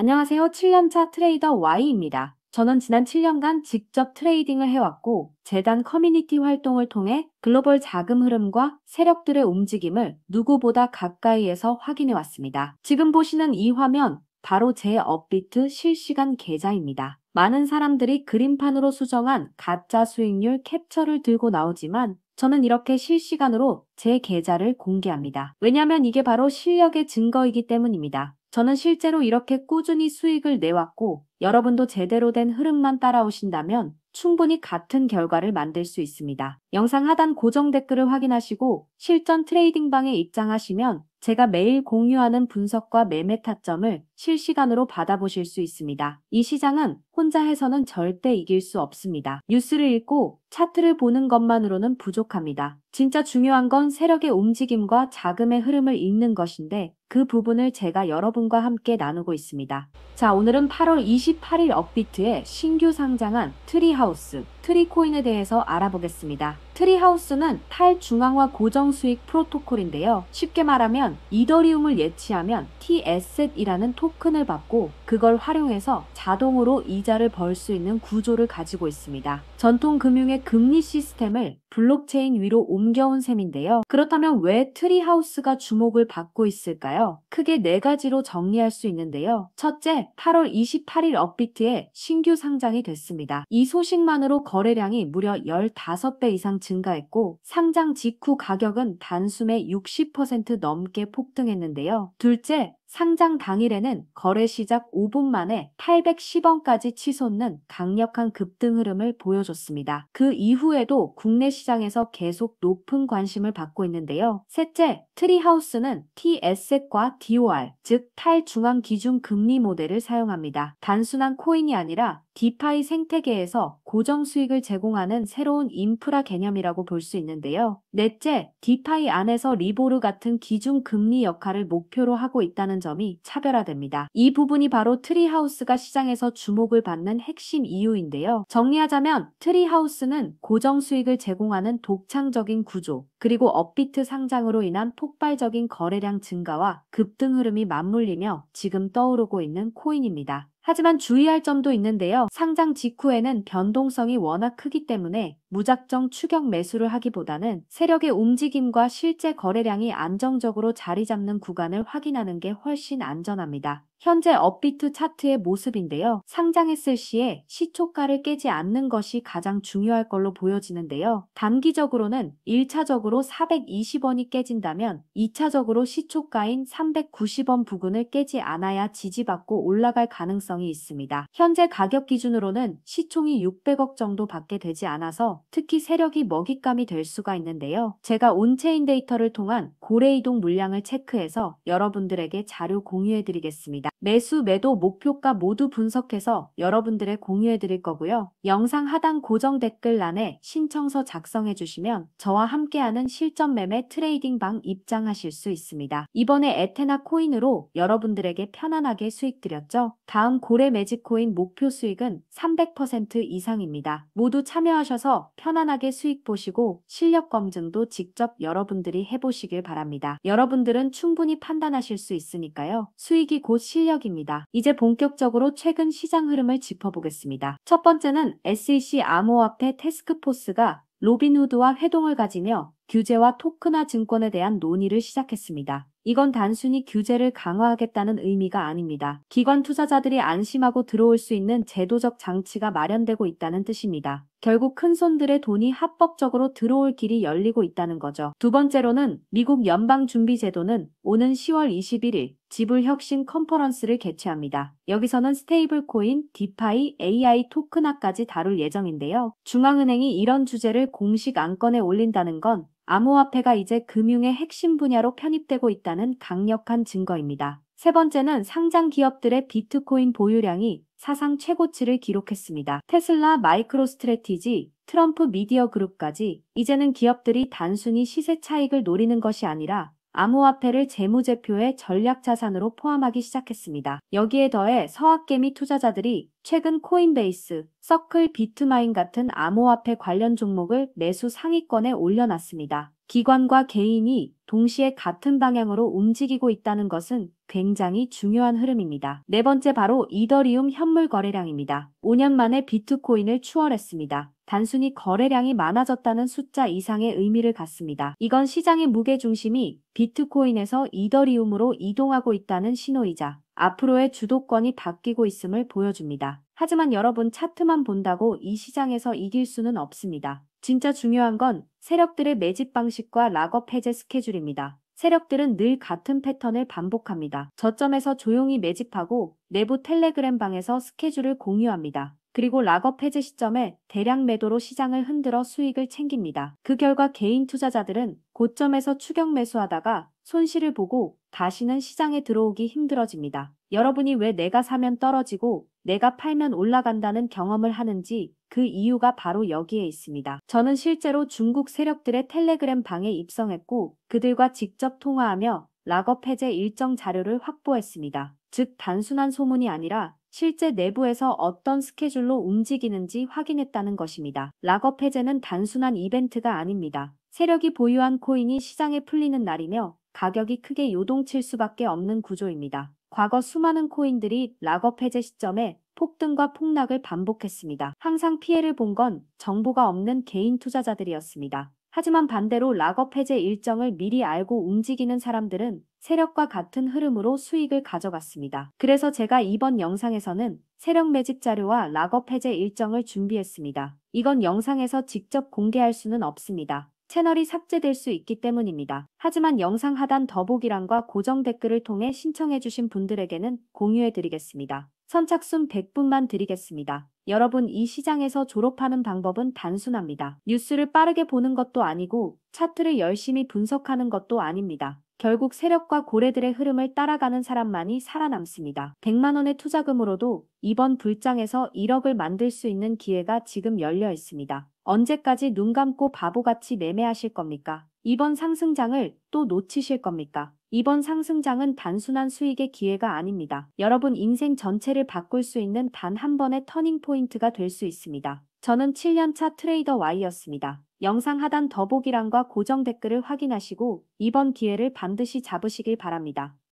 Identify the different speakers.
Speaker 1: 안녕하세요. 7년차 트레이더 Y입니다. 저는 지난 7년간 직접 트레이딩을 해왔고, 재단 커뮤니티 활동을 통해 글로벌 자금 흐름과 세력들의 움직임을 누구보다 가까이에서 확인해왔습니다. 지금 보시는 이 화면, 바로 제 업비트 실시간 계좌입니다. 많은 사람들이 그림판으로 수정한 가짜 수익률 캡처를 들고 나오지만, 저는 이렇게 실시간으로 제 계좌를 공개합니다. 왜냐하면 이게 바로 실력의 증거이기 때문입니다. 저는 실제로 이렇게 꾸준히 수익을 내왔고, 여러분도 제대로 된 흐름만 따라오신다면 충분히 같은 결과를 만들 수 있습니다. 영상 하단 고정 댓글을 확인하시고 실전 트레이딩방에 입장하시면 제가 매일 공유하는 분석과 매매 타점을 실시간으로 받아보실 수 있습니다. 이 시장은 혼자 해서는 절대 이길 수 없습니다. 뉴스를 읽고 차트를 보는 것만으로는 부족합니다. 진짜 중요한 건 세력의 움직임과 자금의 흐름을 읽는 것인데 그 부분을 제가 여러분과 함께 나누고 있습니다. 자, 오늘은 8월 28일 업비트에 신규 상장한 트리하우스, 트리코인에 대해서 알아보겠습니다. 트리하우스는 탈중앙화 고정수익 프로토콜인데요. 쉽게 말하면 이더리움을 예치하면 T-Asset이라는 토큰을 받고 그걸 활용해서 자동으로 이자를 벌 수 있는 구조를 가지고 있습니다. 전통 금융의 금리 시스템을 블록체인 위로 옮겨온 셈인데요. 그렇다면 왜 트리하우스가 주목을 받고 있을까요? 크게 네 가지로 정리할 수 있는데요. 첫째, 8월 28일 업비트에 신규 상장이 됐습니다. 이 소식만으로 거래량이 무려 15배 이상 증가했고 상장 직후 가격은 단숨에 60% 넘게 폭등했는데요. 둘째, 상장 당일에는 거래 시작 5분 만에 810원까지 치솟는 강력한 급등 흐름을 보여줬습니다. 그 이후에도 국내 시장에서 계속 높은 관심을 받고 있는데요. 셋째, 트리하우스는 T-Asset과 DOR, 즉 탈중앙 기준 금리 모델을 사용합니다. 단순한 코인이 아니라 디파이 생태계에서 고정 수익을 제공하는 새로운 인프라 개념이라고 볼 수 있는데요. 넷째, 디파이 안에서 리보르 같은 기준 금리 역할을 목표로 하고 있다는 점이 차별화됩니다. 이 부분이 바로 트리하우스가 시장에서 주목을 받는 핵심 이유인데요. 정리하자면 트리하우스는 고정 수익을 제공하는 독창적인 구조, 그리고 업비트 상장으로 인한 폭발적인 거래량 증가와 급등 흐름이 맞물리며 지금 떠오르고 있는 코인입니다. 하지만 주의할 점도 있는데요. 상장 직후에는 변동성이 워낙 크기 때문에 무작정 추격 매수를 하기보다는 세력의 움직임과 실제 거래량이 안정적으로 자리 잡는 구간을 확인하는 게 훨씬 안전합니다. 현재 업비트 차트의 모습인데요. 상장했을 시에 시초가를 깨지 않는 것이 가장 중요할 걸로 보여지는데요. 단기적으로는 1차적으로 420원이 깨진다면 2차적으로 시초가인 390원 부근을 깨지 않아야 지지받고 올라갈 가능성이 있습니다. 현재 가격 기준으로는 시총이 600억 정도 밖에 되지 않아서 특히 세력이 먹잇감이 될 수가 있는데요. 제가 온체인 데이터를 통한 고래이동 물량을 체크해서 여러분들에게 자료 공유해드리겠습니다. 매수, 매도, 목표가 모두 분석해서 여러분들에 공유해드릴 거고요. 영상 하단 고정 댓글란에 신청서 작성해주시면 저와 함께하는 실전 매매 트레이딩 방 입장하실 수 있습니다. 이번에 에테나 코인으로 여러분들에게 편안하게 수익 드렸죠? 다음 고래 매직 코인 목표 수익은 300% 이상입니다. 모두 참여하셔서 편안하게 수익 보시고 실력 검증도 직접 여러분들이 해보시길 바랍니다. 여러분들은 충분히 판단하실 수 있으니까요. 수익이 곧 실력입니다. 이제 본격적으로 최근 시장 흐름을 짚어보겠습니다. 첫 번째는 SEC 암호화폐 태스크포스가 로빈후드와 회동을 가지며 규제와 토큰화 증권에 대한 논의를 시작했습니다. 이건 단순히 규제를 강화하겠다는 의미가 아닙니다. 기관 투자자들이 안심하고 들어올 수 있는 제도적 장치가 마련되고 있다는 뜻입니다. 결국 큰손들의 돈이 합법적으로 들어올 길이 열리고 있다는 거죠. 두 번째로는 미국 연방준비제도는 오는 10월 21일 지불혁신 컨퍼런스를 개최합니다. 여기서는 스테이블 코인, 디파이, AI 토큰화까지 다룰 예정인데요. 중앙은행이 이런 주제를 공식 안건에 올린다는 건 암호화폐가 이제 금융의 핵심 분야로 편입되고 있다는 강력한 증거입니다. 세 번째는 상장 기업들의 비트코인 보유량이 사상 최고치를 기록했습니다. 테슬라, 마이크로스트래티지, 트럼프 미디어 그룹까지 이제는 기업들이 단순히 시세 차익을 노리는 것이 아니라 암호화폐를 재무제표의 전략 자산으로 포함하기 시작했습니다. 여기에 더해 서학개미 투자자들이 최근 코인베이스, 서클, 비트마인 같은 암호화폐 관련 종목을 매수 상위권에 올려놨습니다. 기관과 개인이 동시에 같은 방향으로 움직이고 있다는 것은 굉장히 중요한 흐름입니다. 네 번째 바로 이더리움 현물 거래량입니다. 5년 만에 비트코인을 추월했습니다. 단순히 거래량이 많아졌다는 숫자 이상의 의미를 갖습니다. 이건 시장의 무게 중심이 비트코인에서 이더리움으로 이동하고 있다는 신호이자 앞으로의 주도권이 바뀌고 있음을 보여줍니다. 하지만 여러분, 차트만 본다고 이 시장에서 이길 수는 없습니다. 진짜 중요한 건 세력들의 매집 방식과 락업 해제 스케줄입니다. 세력들은 늘 같은 패턴을 반복합니다. 저점에서 조용히 매집하고 내부 텔레그램 방에서 스케줄을 공유합니다. 그리고 락업 해제 시점에 대량 매도로 시장을 흔들어 수익을 챙깁니다. 그 결과 개인 투자자들은 고점에서 추격 매수하다가 손실을 보고 다시는 시장에 들어오기 힘들어집니다. 여러분이 왜 내가 사면 떨어지고 내가 팔면 올라간다는 경험을 하는지 그 이유가 바로 여기에 있습니다. 저는 실제로 중국 세력들의 텔레그램 방에 입성했고 그들과 직접 통화하며 락업 해제 일정 자료를 확보했습니다. 즉 단순한 소문이 아니라 실제 내부에서 어떤 스케줄로 움직이는지 확인했다는 것입니다. 락업 해제는 단순한 이벤트가 아닙니다. 세력이 보유한 코인이 시장에 풀리는 날이며 가격이 크게 요동칠 수밖에 없는 구조입니다. 과거 수많은 코인들이 락업 해제 시점에 폭등과 폭락을 반복했습니다. 항상 피해를 본 건 정보가 없는 개인 투자자들이었습니다. 하지만 반대로 락업 해제 일정을 미리 알고 움직이는 사람들은 세력과 같은 흐름으로 수익을 가져갔습니다. 그래서 제가 이번 영상에서는 세력 매집 자료와 락업 해제 일정을 준비했습니다. 이건 영상에서 직접 공개할 수는 없습니다. 채널이 삭제될 수 있기 때문입니다. 하지만 영상 하단 더보기란과 고정 댓글을 통해 신청해주신 분들에게는 공유해드리겠습니다. 선착순 100분만 드리겠습니다. 여러분, 이 시장에서 졸업하는 방법은 단순합니다. 뉴스를 빠르게 보는 것도 아니고 차트를 열심히 분석하는 것도 아닙니다. 결국 세력과 고래들의 흐름을 따라가는 사람만이 살아남습니다. 100만 원의 투자금으로도 이번 불장에서 1억을 만들 수 있는 기회가 지금 열려 있습니다. 언제까지 눈 감고 바보같이 매매하실 겁니까? 이번 상승장을 또 놓치실 겁니까? 이번 상승장은 단순한 수익의 기회가 아닙니다. 여러분 인생 전체를 바꿀 수 있는 단 한 번의 터닝 포인트가 될 수 있습니다. 저는 7년차 트레이더 Y였습니다. 영상 하단 더보기란과 고정 댓글을 확인하시고 이번 기회를 반드시 잡으시길 바랍니다.